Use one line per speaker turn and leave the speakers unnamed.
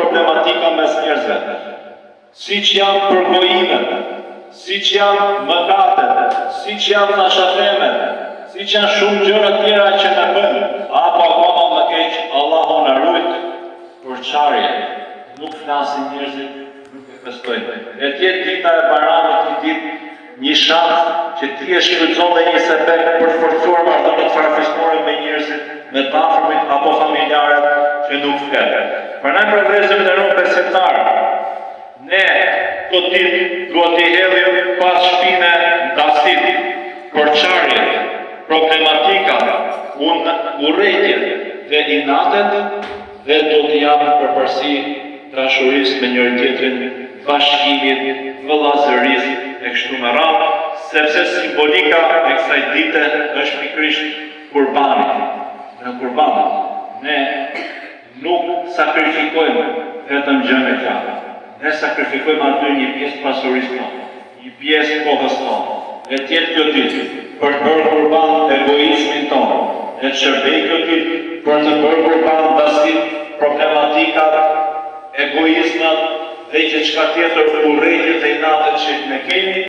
problematika mes njerëzve, siç janë përgojimet, siç janë mëkatet, siç janë fashathemet, siç janë shumë gjëra tjera që na bën, apo akoma më keq, Allahu na ruaj, porçarje, nuk flasin njerëzit, nuk e festojnë. E tjetë dita e Bayramit, një ditë, një shans që ti e shfrytëzon dhe një sebeb për të forcuar marrëdhënie të farafisnore me njerëzit, me të afërmit apo familjarët që nuk flet. Prandaj për vëllezërit e nderuar besimtarë, ne këtë ditë duhet t'i hedhim pas shpine ndasit, porçarjet, problematikat, urrëtiet dhe inatet dhe do të japë përparësi dashurisë me njëri tjetrin, bashkimit, vëllazërisë e kështu me radhë, sepse simbolika e kësaj dite është pikërisht kurbani. Në kurban ne nuk sakrifikojmë vetëm gjën e gjatë. Ne sakrifikojmë aty një pjesë pasurisë tonë, një pjesë kohës tonë. E tjetë kjo ditë për të bërë kurban egoizmin tonë, e të shërbej kjo ditë për të bërë kurban dasit, problematikat, egoizmat dhe që çka tjetër urrëtiet e inatet që ne kemi.